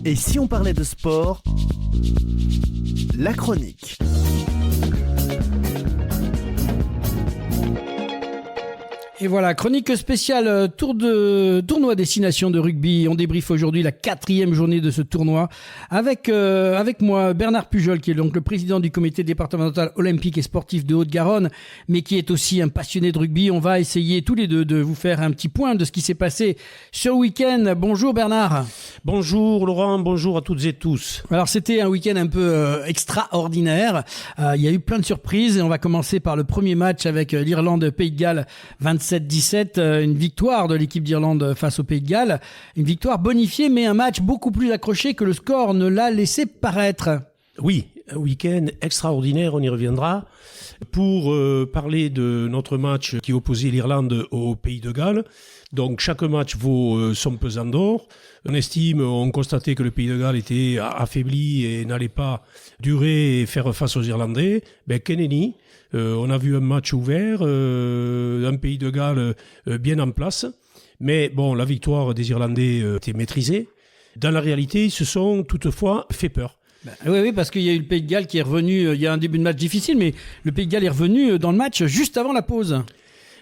Et si on parlait de sport, la chronique. Et voilà, chronique spéciale tournoi destination de rugby. On débriefe aujourd'hui la 4e journée de ce tournoi avec moi Bernard Pujol, qui est donc le président du comité départemental olympique et sportif de Haute-Garonne, mais qui est aussi un passionné de rugby. On va essayer tous les deux de vous faire un petit point de ce qui s'est passé ce week-end. Bonjour Bernard. Bonjour Laurent, bonjour à toutes et tous. Alors c'était un week-end un peu extraordinaire. Il y a eu plein de surprises et on va commencer par le premier match avec l'Irlande-Pays de Galles 27-17, une victoire de l'équipe d'Irlande face au Pays de Galles. Une victoire bonifiée, mais un match beaucoup plus accroché que le score ne l'a laissé paraître. Oui, un week-end extraordinaire, on y reviendra. Pour parler de notre match qui opposait l'Irlande au Pays de Galles, donc chaque match vaut son pesant d'or. On constatait que le Pays de Galles était affaibli et n'allait pas durer et faire face aux Irlandais. Kennedy. On a vu un match ouvert, un Pays de Galles bien en place. Mais bon, la victoire des Irlandais était maîtrisée. Dans la réalité, ils se sont toutefois fait peur. Oui, parce qu'il y a eu le Pays de Galles qui est revenu, il y a un début de match difficile, mais le Pays de Galles est revenu dans le match juste avant la pause.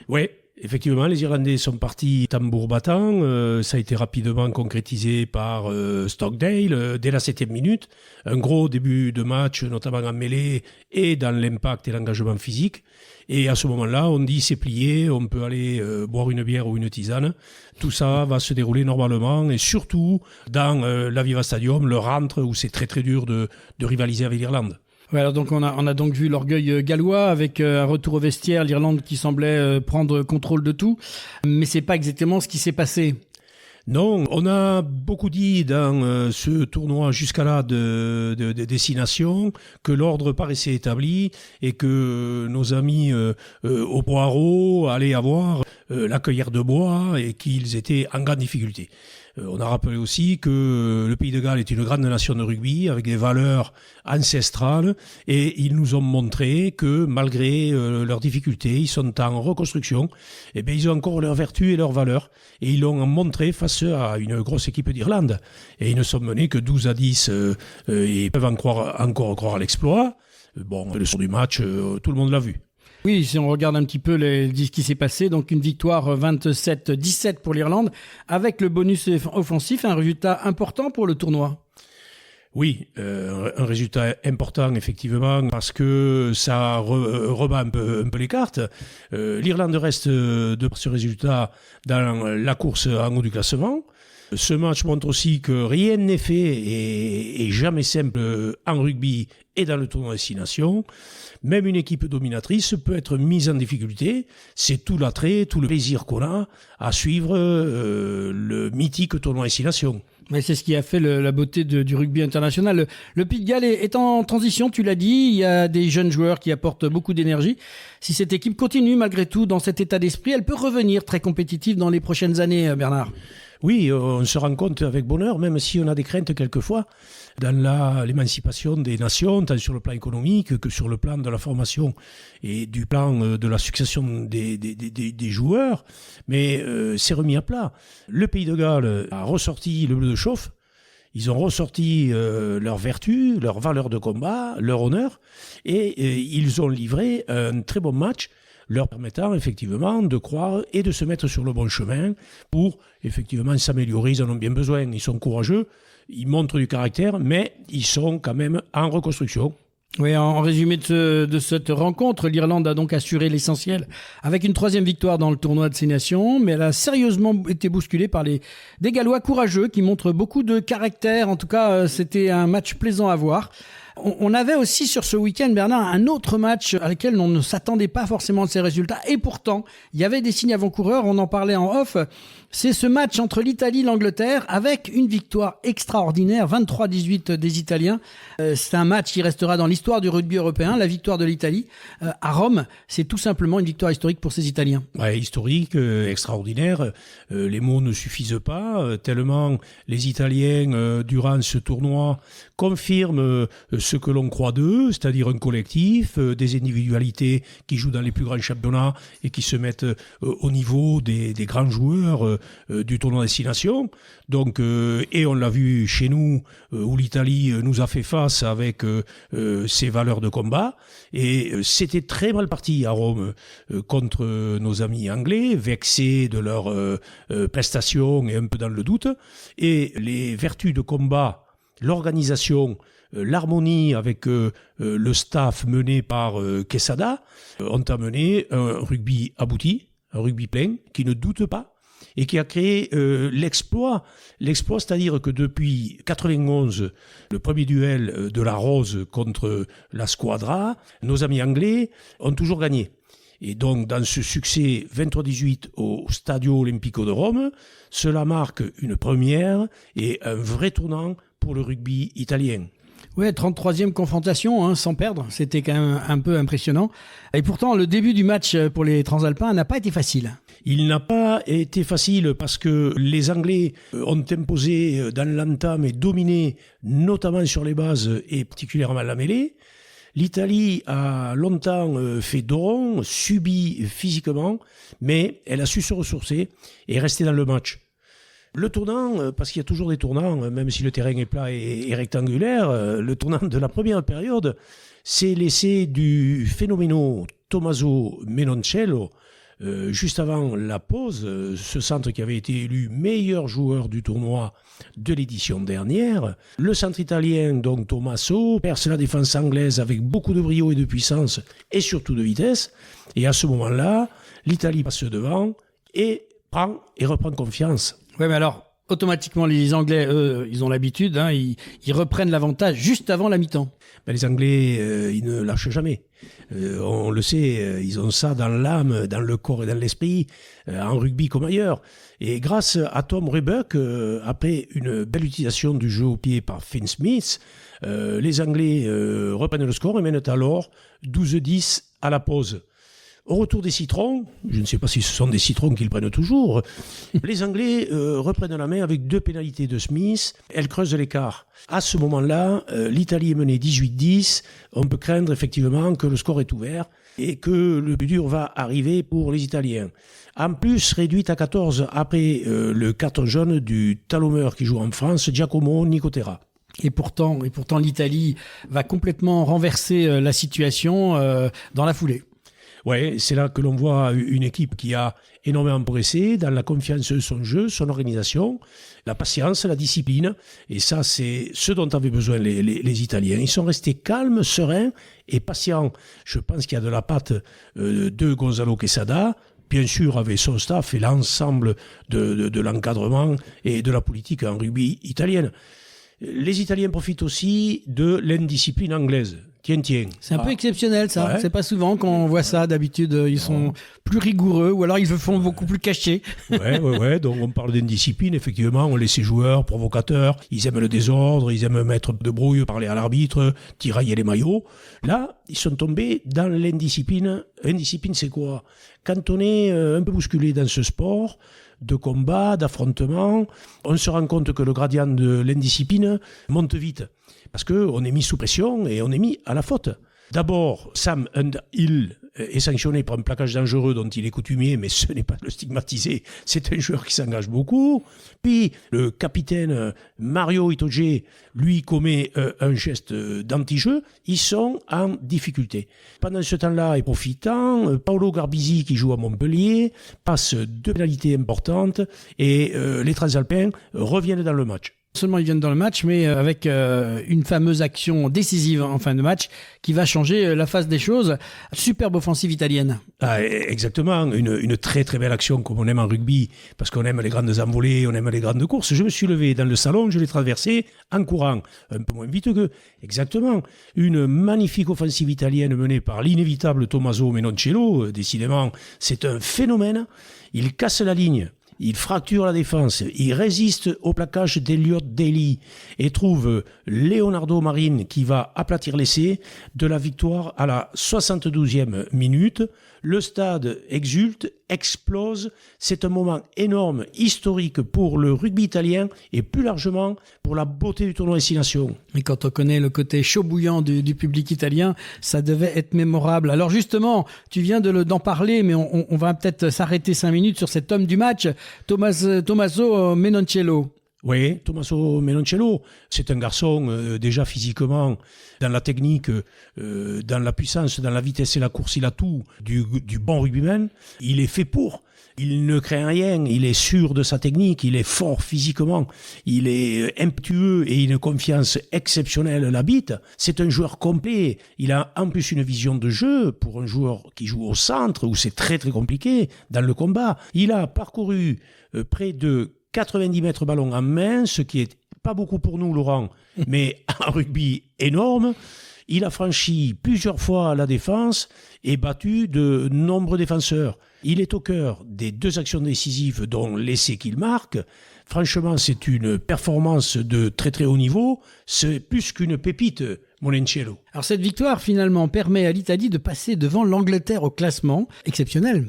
Oui. Effectivement, les Irlandais sont partis tambour battant. Ça a été rapidement concrétisé par Stockdale dès la 7e minute. Un gros début de match, notamment en mêlée et dans l'impact et l'engagement physique. Et à ce moment-là, on dit c'est plié, on peut aller boire une bière ou une tisane. Tout ça va se dérouler normalement et surtout dans l'Aviva Stadium, le rentre où c'est très très dur de rivaliser avec l'Irlande. Ouais, alors donc on a donc vu l'orgueil gallois avec un retour au vestiaire, l'Irlande qui semblait prendre contrôle de tout, mais c'est pas exactement ce qui s'est passé. Non, on a beaucoup dit dans ce tournoi jusqu'à là de destination que l'ordre paraissait établi et que nos amis au Boireau allaient avoir la cueillère de bois et qu'ils étaient en grande difficulté. On a rappelé aussi que le Pays de Galles est une grande nation de rugby avec des valeurs ancestrales et ils nous ont montré que malgré leurs difficultés, ils sont en reconstruction, et bien ils ont encore leurs vertus et leurs valeurs et ils l'ont montré face à une grosse équipe d'Irlande et ils ne sont menés que 12-10 et peuvent encore croire à l'exploit. Bon, le soir du match, tout le monde l'a vu. Oui, si on regarde un petit peu ce qui s'est passé, donc une victoire 27-17 pour l'Irlande, avec le bonus offensif, un résultat important pour le tournoi. Oui, un résultat important effectivement parce que ça rebat un peu les cartes. L'Irlande reste de ce résultat dans la course en haut du classement. Ce match montre aussi que rien n'est fait et jamais simple en rugby et dans le tournoi destination. Même une équipe dominatrice peut être mise en difficulté. C'est tout l'attrait, tout le plaisir qu'on a à suivre le mythique tournoi destination. Mais c'est ce qui a fait la beauté du rugby international. Le Pays de Galles est en transition, tu l'as dit. Il y a des jeunes joueurs qui apportent beaucoup d'énergie. Si cette équipe continue malgré tout dans cet état d'esprit, elle peut revenir très compétitive dans les prochaines années, Bernard. Oui, on se rend compte avec bonheur, même si on a des craintes quelquefois, dans l'émancipation des nations, tant sur le plan économique que sur le plan de la formation et du plan de la succession des joueurs. Mais c'est remis à plat. Le Pays de Galles a ressorti le bleu de chauffe. Ils ont ressorti leurs vertus, leurs valeurs de combat, leur honneur, et ils ont livré un très bon match, leur permettant effectivement de croire et de se mettre sur le bon chemin pour effectivement s'améliorer. Ils en ont bien besoin, ils sont courageux, ils montrent du caractère, mais ils sont quand même en reconstruction. Oui, en résumé de cette rencontre, l'Irlande a donc assuré l'essentiel avec une 3e victoire dans le tournoi de ces nations, mais elle a sérieusement été bousculée par des Gallois courageux qui montrent beaucoup de caractère. En tout cas, c'était un match plaisant à voir. On avait aussi sur ce week-end, Bernard, un autre match à lequel on ne s'attendait pas forcément de ces résultats. Et pourtant, il y avait des signes avant-coureurs, on en parlait en off. C'est ce match entre l'Italie et l'Angleterre avec une victoire extraordinaire, 23-18 des Italiens. C'est un match qui restera dans l'histoire du rugby européen, la victoire de l'Italie à Rome. C'est tout simplement une victoire historique pour ces Italiens. Ouais, historique, extraordinaire. Les mots ne suffisent pas, tellement les Italiens, durant ce tournoi, confirment ce que l'on croit d'eux, c'est-à-dire un collectif, des individualités qui jouent dans les plus grands championnats et qui se mettent au niveau des grands joueurs du tournoi Destination. Donc, et on l'a vu chez nous, où l'Italie nous a fait face avec ses valeurs de combat. Et c'était très mal parti à Rome contre nos amis anglais, vexés de leur prestations et un peu dans le doute. Et les vertus de combat, l'organisation, l'harmonie avec le staff mené par Quesada ont amené un rugby abouti, un rugby plein, qui ne doute pas et qui a créé l'exploit. L'exploit, c'est-à-dire que depuis 91, le premier duel de la Rose contre la Squadra, nos amis anglais ont toujours gagné. Et donc, dans ce succès 23-18 au Stadio Olimpico de Rome, cela marque une première et un vrai tournant pour le rugby italien. Ouais, 33e confrontation, sans perdre. C'était quand même un peu impressionnant. Et pourtant, le début du match pour les Transalpins n'a pas été facile. Il n'a pas été facile parce que les Anglais ont imposé dans l'entame et dominé, notamment sur les bases et particulièrement la mêlée. L'Italie a longtemps fait dos rond, subi physiquement, mais elle a su se ressourcer et rester dans le match. Le tournant, parce qu'il y a toujours des tournants, même si le terrain est plat et rectangulaire, le tournant de la première période, c'est l'essai du phénoménal Tommaso Menoncello, juste avant la pause, ce centre qui avait été élu meilleur joueur du tournoi de l'édition dernière. Le centre italien, donc Tommaso, perce la défense anglaise avec beaucoup de brio et de puissance et surtout de vitesse. Et à ce moment-là, l'Italie passe devant et prend et reprend confiance. Ouais, mais alors, automatiquement, les Anglais, eux, ils ont l'habitude, ils reprennent l'avantage juste avant la mi-temps. Ben, les Anglais, ils ne lâchent jamais. On le sait, ils ont ça dans l'âme, dans le corps et dans l'esprit, en rugby comme ailleurs. Et grâce à Tom Rebuck, après une belle utilisation du jeu au pied par Finn Smith, les Anglais reprennent le score et mènent alors 12-10 à la pause. Au retour des citrons, je ne sais pas si ce sont des citrons qu'ils prennent toujours, les Anglais reprennent la main avec 2 pénalités de Smith. Elles creusent l'écart. À ce moment-là, l'Italie est menée 18-10. On peut craindre effectivement que le score est ouvert et que le plus dur va arriver pour les Italiens. En plus, réduite à 14 après le carton jaune du talonneur qui joue en France, Giacomo Nicotera. Et pourtant, l'Italie va complètement renverser la situation dans la foulée. Ouais, c'est là que l'on voit une équipe qui a énormément progressé dans la confiance de son jeu, son organisation, la patience, la discipline. Et ça, c'est ce dont avaient besoin les Italiens. Ils sont restés calmes, sereins et patients. Je pense qu'il y a de la patte de Gonzalo Quesada, bien sûr avec son staff et l'ensemble de l'encadrement et de la politique en rugby italienne. Les Italiens profitent aussi de l'indiscipline anglaise. Tiens. C'est un peu exceptionnel, ça. Ouais. C'est pas souvent qu'on voit ça. D'habitude, ils sont plus rigoureux ou alors ils le font beaucoup plus cachés. Ouais. Donc, on parle d'indiscipline. Effectivement, on laisse ces joueurs provocateurs. Ils aiment le désordre. Ils aiment mettre de brouille, parler à l'arbitre, tirailler les maillots. Là, ils sont tombés dans l'indiscipline. Indiscipline, c'est quoi? Quand on est un peu bousculé dans ce sport de combat, d'affrontement, on se rend compte que le gradient de l'indiscipline monte vite. Parce qu'on est mis sous pression et on est mis à la faute. D'abord, Sam Underhill est sanctionné pour un plaquage dangereux dont il est coutumier, mais ce n'est pas le stigmatiser, c'est un joueur qui s'engage beaucoup. Puis, le capitaine Mario Itoje, lui, commet un geste d'anti-jeu. Ils sont en difficulté. Pendant ce temps-là, et profitant, Paolo Garbisi, qui joue à Montpellier, passe 2 pénalités importantes et les Transalpins reviennent dans le match. Seulement ils viennent dans le match, mais avec une fameuse action décisive en fin de match qui va changer la face des choses. Superbe offensive italienne. Ah, exactement, une très très belle action comme on aime en rugby, parce qu'on aime les grandes envolées, on aime les grandes courses. Je me suis levé dans le salon, je l'ai traversé en courant, un peu moins vite que... Exactement, une magnifique offensive italienne menée par l'inévitable Tommaso Menoncello. Décidément, c'est un phénomène. Il casse la ligne. Il fracture la défense, il résiste au plaquage d'Elliott Daly et trouve Leonardo Marin qui va aplatir l'essai de la victoire à la 72e minute. Le stade exulte, explose. C'est un moment énorme, historique pour le rugby italien et plus largement pour la beauté du tournoi Six Nations. Et quand on connaît le côté chaud bouillant du public italien, ça devait être mémorable. Alors justement, tu viens d'en parler, mais on va peut-être s'arrêter 5 minutes sur cet homme du match, Tommaso Menoncello. Oui, Tommaso Menoncello, c'est un garçon déjà physiquement, dans la technique, dans la puissance, dans la vitesse et la course, il a tout du bon rugbyman. Il est fait pour. Il ne craint rien, il est sûr de sa technique, il est fort physiquement, il est impétueux et une confiance exceptionnelle l'habite. C'est un joueur complet. Il a en plus une vision de jeu pour un joueur qui joue au centre où c'est très très compliqué dans le combat. Il a parcouru près de 90 mètres ballon en main, ce qui est pas beaucoup pour nous, Laurent, mais un rugby énorme. Il a franchi plusieurs fois la défense et battu de nombreux défenseurs. Il est au cœur des 2 actions décisives, dont l'essai qu'il marque. Franchement, c'est une performance de très très haut niveau. C'est plus qu'une pépite, Menoncello. Alors cette victoire, finalement, permet à l'Italie de passer devant l'Angleterre au classement. Exceptionnel.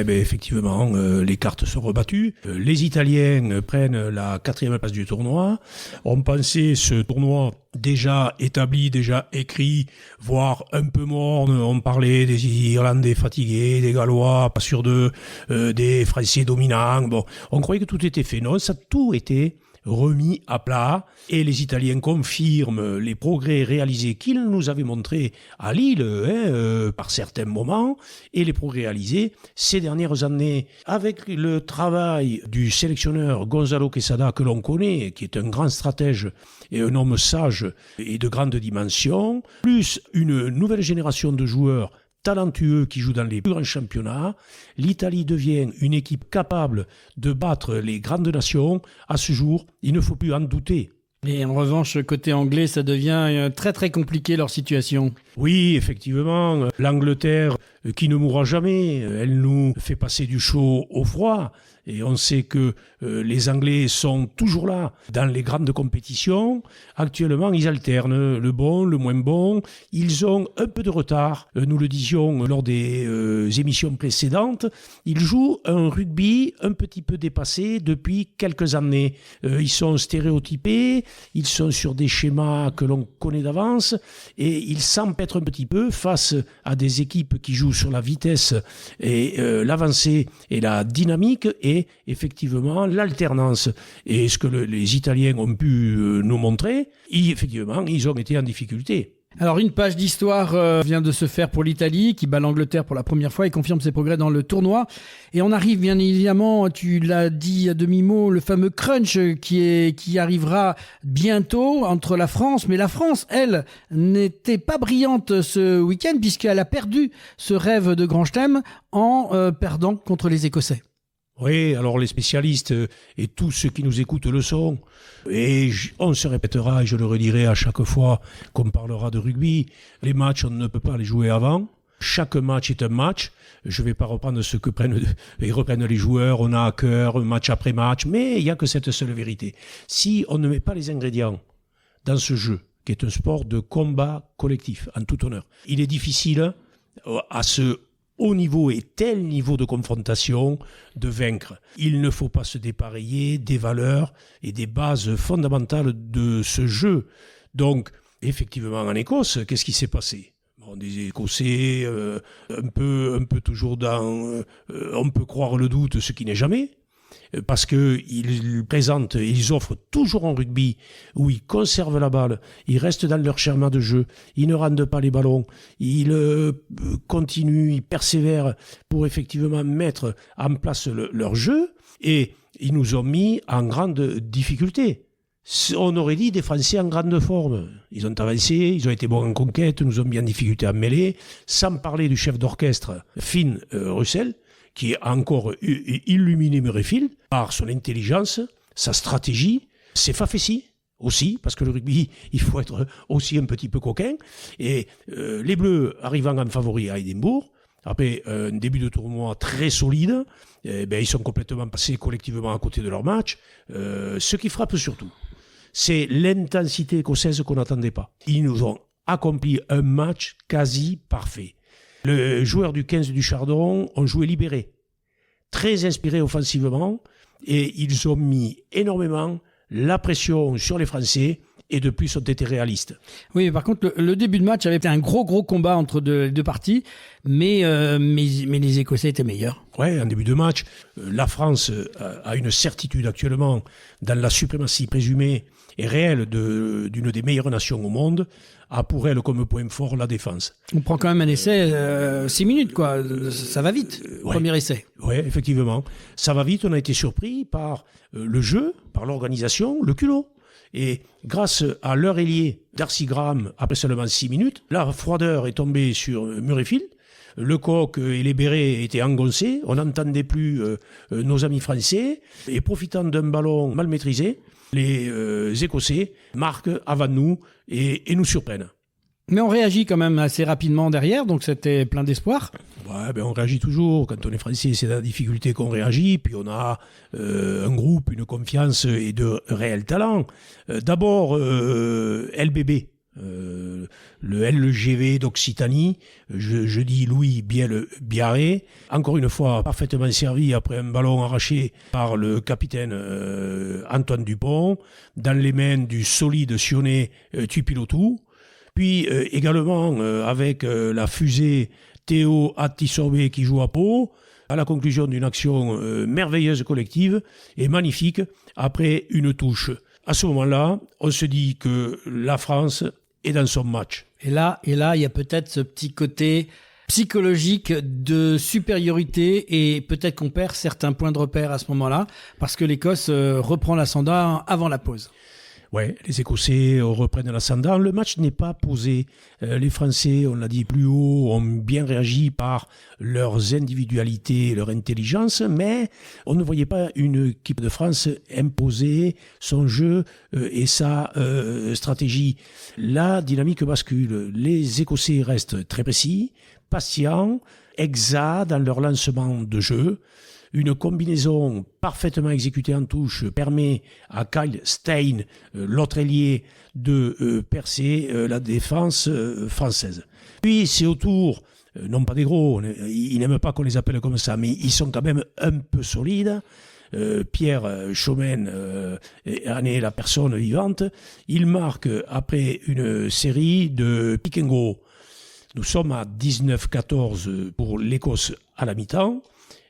Effectivement, les cartes sont rebattues. Les Italiens prennent la 4e place du tournoi. On pensait ce tournoi déjà établi, déjà écrit, voire un peu morne. On parlait des Irlandais fatigués, des Gallois pas sûrs d'eux, des Français dominants. Bon, on croyait que tout était fait. Non, ça a tout été remis à plat et les Italiens confirment les progrès réalisés qu'ils nous avaient montrés à Lille par certains moments et les progrès réalisés ces dernières années avec le travail du sélectionneur Gonzalo Quesada que l'on connaît, qui est un grand stratège et un homme sage et de grande dimension, plus une nouvelle génération de joueurs talentueux qui jouent dans les plus grands championnats. L'Italie devient une équipe capable de battre les grandes nations. À ce jour, il ne faut plus en douter. Et en revanche, côté anglais, ça devient très très compliqué leur situation. Oui, effectivement, l'Angleterre qui ne mourra jamais, elle nous fait passer du chaud au froid. Et on sait que les Anglais sont toujours là dans les grandes compétitions. Actuellement, ils alternent le bon, le moins bon. Ils ont un peu de retard. Nous le disions lors des émissions précédentes. Ils jouent un rugby un petit peu dépassé depuis quelques années. Ils sont stéréotypés. Ils sont sur des schémas que l'on connaît d'avance. Et ils s'empêtrent un petit peu face à des équipes qui jouent sur la vitesse et l'avancée et la dynamique et effectivement l'alternance. Et ce que les Italiens ont pu nous montrer, effectivement, ils ont été en difficulté. Alors une page d'histoire vient de se faire pour l'Italie qui bat l'Angleterre pour la première fois et confirme ses progrès dans le tournoi. Et on arrive bien évidemment, tu l'as dit à demi-mot, le fameux crunch qui arrivera bientôt entre la France. Mais la France, elle, n'était pas brillante ce week-end puisqu'elle a perdu ce rêve de Grand Chelem en perdant contre les Écossais. Oui, alors les spécialistes et tous ceux qui nous écoutent le sont. Et on se répétera, et je le redirai à chaque fois qu'on parlera de rugby, les matchs, on ne peut pas les jouer avant. Chaque match est un match. Je ne vais pas reprendre ce que reprennent les joueurs, on a à cœur, match après match, mais il n'y a que cette seule vérité. Si on ne met pas les ingrédients dans ce jeu, qui est un sport de combat collectif, en tout honneur, il est difficile à ce haut niveau et tel niveau de confrontation de vaincre. Il ne faut pas se dépareiller des valeurs et des bases fondamentales de ce jeu. Donc, effectivement, en Écosse, qu'est-ce qui s'est passé ? Des Écossais, un peu toujours dans... on peut croire le doute, ce qui n'est jamais. Parce ils offrent toujours un rugby où ils conservent la balle, ils restent dans leur schéma de jeu, ils ne rendent pas les ballons, ils continuent, ils persévèrent pour effectivement mettre en place leur jeu et ils nous ont mis en grande difficulté. On aurait dit des Français en grande forme. Ils ont avancé, ils ont été bons en conquête, nous ont mis en difficulté à mêler, sans parler du chef d'orchestre Finn Russell, qui a encore illuminé Murrayfield par son intelligence, sa stratégie, ses facéties aussi, parce que le rugby, il faut être aussi un petit peu coquin. Et les Bleus arrivant en favori à Édimbourg, après un début de tournoi très solide, ils sont complètement passés collectivement à côté de leur match. Ce qui frappe surtout, c'est l'intensité écossaise qu'on n'attendait pas. Ils nous ont accompli un match quasi parfait. Les joueurs du 15 du Chardon ont joué libérés, très inspirés offensivement, et ils ont mis énormément la pression sur les Français, et de plus ont été réalistes. Oui, par contre, le début de match avait été un gros combat entre les deux parties, mais les Écossais étaient meilleurs. Ouais, en début de match, la France a une certitude actuellement dans la suprématie présumée et réelle d'une des meilleures nations au monde, a pour elle comme point fort la défense. On prend quand même un essai 6 minutes, quoi. Ça va vite, premier essai. Oui, effectivement. Ça va vite, on a été surpris par le jeu, par l'organisation, le culot. Et grâce à leur ailier, Darcy Graham, après seulement 6 minutes, la froideur est tombée sur Murrayfield. Le coq et les bérets étaient engoncés. On n'entendait plus nos amis français. Et profitant d'un ballon mal maîtrisé, les Écossais marquent avant nous et nous surprennent. Mais on réagit quand même assez rapidement derrière, donc c'était plein d'espoir. Ouais, ben on réagit toujours. Quand on est français, c'est la difficulté qu'on réagit. Puis on a un groupe, une confiance et de réels talents. D'abord, LBB, le LGV d'Occitanie. Je dis Louis Biel-Biarré. Encore une fois, parfaitement servi après un ballon arraché par le capitaine Antoine Dupont, dans les mains du solide Sionnet Tuipilotou. Puis également avec la fusée Théo Attisorbé qui joue à Pau, à la conclusion d'une action merveilleuse collective et magnifique après une touche. À ce moment-là, on se dit que la France est dans son match. Et là, il y a peut-être ce petit côté psychologique de supériorité et peut-être qu'on perd certains points de repère à ce moment-là parce que l'Écosse reprend l'ascendant avant la pause. Ouais, les Écossais reprennent l'ascendant. Le match n'est pas posé. Les Français, on l'a dit plus haut, ont bien réagi par leurs individualités, leur intelligence, mais on ne voyait pas une équipe de France imposer son jeu et sa stratégie. La dynamique bascule. Les Écossais restent très précis, patients, exacts dans leur lancement de jeu. Une combinaison parfaitement exécutée en touche permet à Kyle Steyn, l'autre ailier, de percer la défense française. Puis c'est au tour, non pas des gros, ils n'aiment pas qu'on les appelle comme ça, mais ils sont quand même un peu solides. Pierre Chaumen en est la personne vivante. Il marque après une série de pick and go. Nous sommes à 19-14 pour l'Écosse à la mi-temps.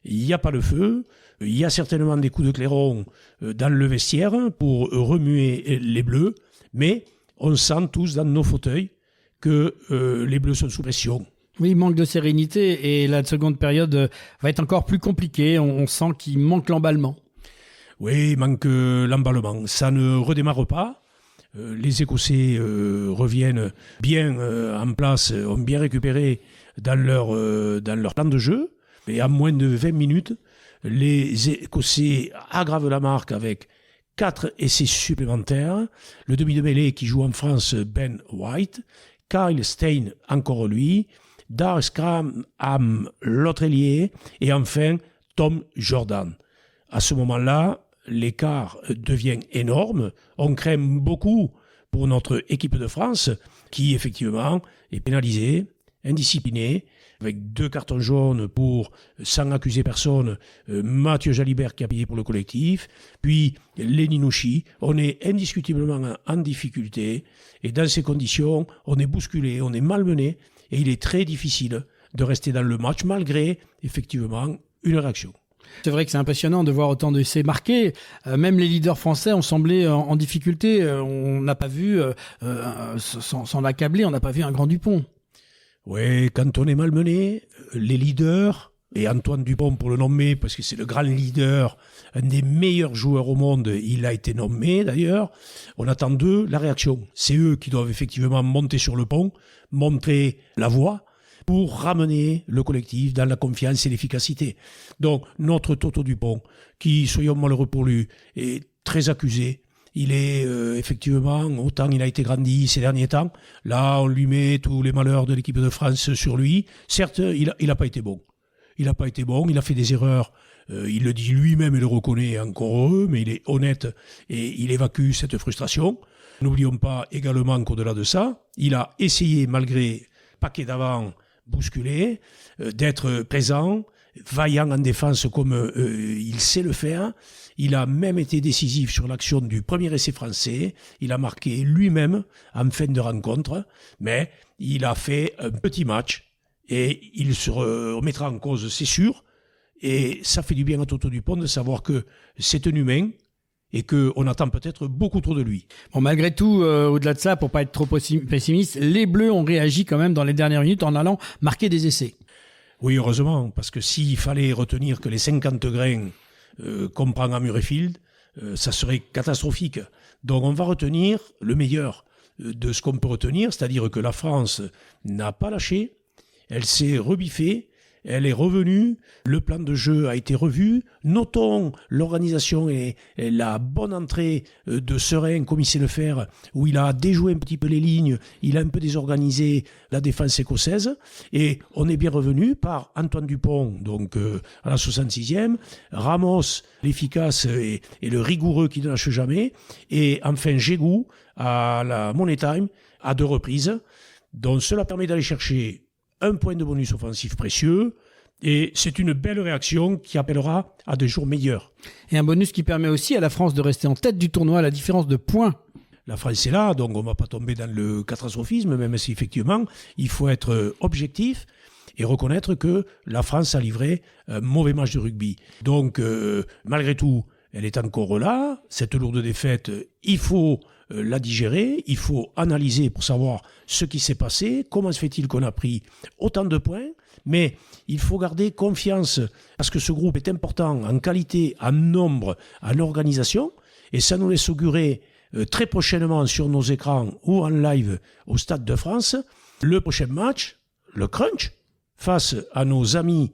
Il n'y a pas de feu, il y a certainement des coups de clairon dans le vestiaire pour remuer les Bleus, mais on sent tous dans nos fauteuils que les Bleus sont sous pression. Oui, il manque de sérénité et la seconde période va être encore plus compliquée. On sent qu'il manque l'emballement. Oui, il manque l'emballement. Ça ne redémarre pas. Les Écossais reviennent bien en place, ont bien récupéré dans leur plan de jeu. Et à moins de 20 minutes, les Écossais aggravent la marque avec 4 essais supplémentaires. Le demi de mêlée qui joue en France, Ben White. Kyle Steyn, encore lui. Darcy Graham, l'autre ailier. Et enfin, Tom Jordan. À ce moment-là, l'écart devient énorme. On craint beaucoup pour notre équipe de France qui, effectivement, est pénalisée, indisciplinée, avec 2 cartons jaunes pour, sans accuser personne, Mathieu Jalibert qui a payé pour le collectif, puis Lenny Nouchi. On est indiscutablement en difficulté, et dans ces conditions, on est bousculé, on est malmené, et il est très difficile de rester dans le match, malgré, effectivement, une réaction. C'est vrai que c'est impressionnant de voir autant d'essais marqués. Même les leaders français ont semblé en difficulté. On n'a pas vu, sans l'accabler, on n'a pas vu un grand Dupont. Oui, quand on est malmené, les leaders, et Antoine Dupont pour le nommer, parce que c'est le grand leader, un des meilleurs joueurs au monde, il a été nommé d'ailleurs, on attend d'eux la réaction. C'est eux qui doivent effectivement monter sur le pont, montrer la voie, pour ramener le collectif dans la confiance et l'efficacité. Donc, notre Toto Dupont, qui, soyons malheureux pour lui, est très accusé. Il est effectivement, autant il a été grandi ces derniers temps, là on lui met tous les malheurs de l'équipe de France sur lui. Certes, il n'a pas été bon. Il n'a pas été bon, il a fait des erreurs, il le dit lui-même et le reconnaît, encore heureux, mais il est honnête et il évacue cette frustration. N'oublions pas également qu'au-delà de ça, il a essayé, malgré paquet d'avant, bousculer, d'être présent, vaillant en défense comme il sait le faire. Il a même été décisif sur l'action du premier essai français. Il a marqué lui-même en fin de rencontre, mais il a fait un petit match et il se remettra en cause, c'est sûr. Et ça fait du bien à Toto Dupont de savoir que c'est un humain et qu'on attend peut-être beaucoup trop de lui. Bon, malgré tout, au-delà de ça, pour pas être trop pessimiste, les Bleus ont réagi quand même dans les dernières minutes en allant marquer des essais. Oui, heureusement, parce que s'il fallait retenir que les 50 grains qu'on prend à Murrayfield, ça serait catastrophique. Donc on va retenir le meilleur de ce qu'on peut retenir, c'est-à-dire que la France n'a pas lâché, elle s'est rebiffée, elle est revenue, le plan de jeu a été revu. Notons l'organisation et la bonne entrée de Serein, comme il sait le faire, où il a déjoué un petit peu les lignes, il a un peu désorganisé la défense écossaise. Et on est bien revenu par Antoine Dupont, donc à la 66e, Ramos, l'efficace et le rigoureux qui ne lâche jamais, et enfin Jégou à la Money Time à 2 reprises. Donc cela permet d'aller chercher un point de bonus offensif précieux, et c'est une belle réaction qui appellera à des jours meilleurs. Et un bonus qui permet aussi à la France de rester en tête du tournoi à la différence de points. La France est là, donc on ne va pas tomber dans le catastrophisme, même si effectivement, il faut être objectif et reconnaître que la France a livré un mauvais match de rugby. Donc, malgré tout, elle est encore là. Cette lourde défaite, il faut la digérer, il faut analyser pour savoir ce qui s'est passé, comment se fait-il qu'on a pris autant de points, mais il faut garder confiance parce que ce groupe est important en qualité, en nombre, en organisation, et ça nous laisse augurer très prochainement sur nos écrans ou en live au Stade de France, le prochain match, le crunch, face à nos amis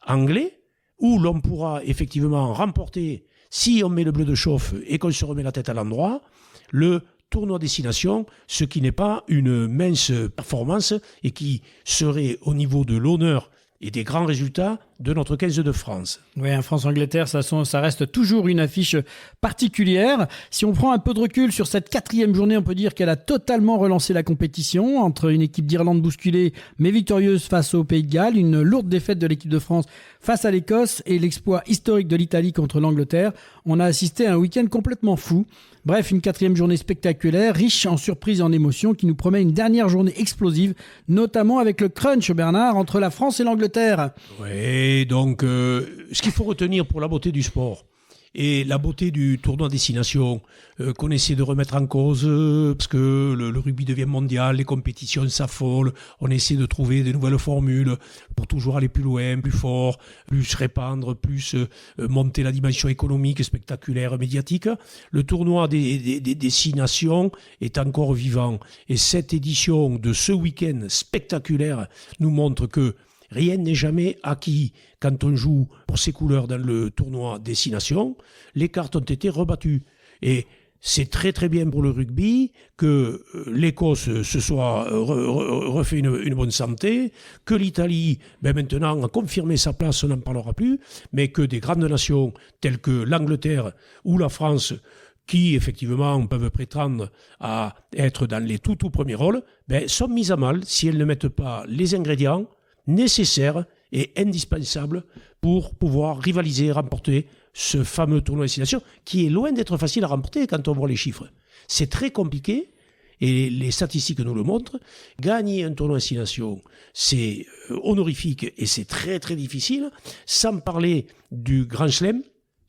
anglais, où l'on pourra effectivement remporter, si on met le bleu de chauffe et qu'on se remet la tête à l'endroit, le tournoi destination, ce qui n'est pas une mince performance et qui serait au niveau de l'honneur et des grands résultats de notre 15 de France. Oui, France-Angleterre, ça reste toujours une affiche particulière. Si on prend un peu de recul sur cette 4e journée, on peut dire qu'elle a totalement relancé la compétition entre une équipe d'Irlande bousculée mais victorieuse face au Pays de Galles, une lourde défaite de l'équipe de France face à l'Écosse et l'exploit historique de l'Italie contre l'Angleterre. On a assisté à un week-end complètement fou. Bref, une 4e journée spectaculaire, riche en surprises et en émotions, qui nous promet une dernière journée explosive, notamment avec le crunch, Bernard, entre la France et l'Angleterre. Oui, donc ce qu'il faut retenir pour la beauté du sport et la beauté du tournoi destination qu'on essaie de remettre en cause parce que le rugby devient mondial, les compétitions s'affolent, on essaie de trouver des nouvelles formules pour toujours aller plus loin, plus fort, plus répandre, plus monter la dimension économique, spectaculaire, médiatique. Le tournoi des destinations est encore vivant et cette édition de ce week-end spectaculaire nous montre que rien n'est jamais acquis quand on joue pour ses couleurs dans le tournoi destination. Les cartes ont été rebattues. Et c'est très très bien pour le rugby que l'Écosse se soit refait une bonne santé, que l'Italie maintenant a confirmé sa place, on n'en parlera plus, mais que des grandes nations telles que l'Angleterre ou la France qui effectivement peuvent prétendre à être dans les tout premiers rôles, sont mises à mal si elles ne mettent pas les ingrédients nécessaire et indispensable pour pouvoir rivaliser et remporter ce fameux tournoi destination qui est loin d'être facile à remporter quand on voit les chiffres. C'est très compliqué et les statistiques nous le montrent. Gagner un tournoi destination, c'est honorifique et c'est très très difficile, sans parler du Grand Chelem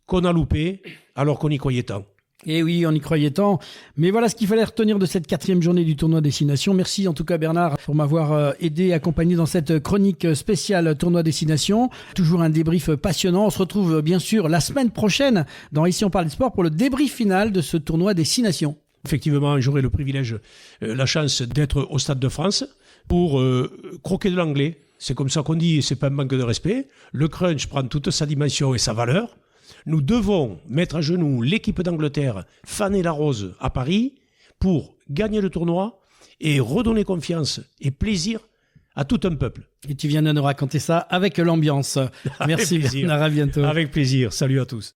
qu'on a loupé alors qu'on y croyait tant. Et oui, on y croyait tant. Mais voilà ce qu'il fallait retenir de cette 4e journée du tournoi Destination. Merci en tout cas Bernard pour m'avoir aidé, accompagné dans cette chronique spéciale tournoi Destination. Toujours un débrief passionnant. On se retrouve bien sûr la semaine prochaine dans Ici on parle de sport pour le débrief final de ce tournoi Destination. Effectivement, j'aurai le privilège, la chance d'être au Stade de France pour croquer de l'anglais. C'est comme ça qu'on dit, c'est pas un manque de respect. Le crunch prend toute sa dimension et sa valeur. Nous devons mettre à genoux l'équipe d'Angleterre, faner la rose à Paris, pour gagner le tournoi et redonner confiance et plaisir à tout un peuple. Et tu viens de nous raconter ça avec l'ambiance. Merci Bernard, à bientôt. Avec plaisir, salut à tous.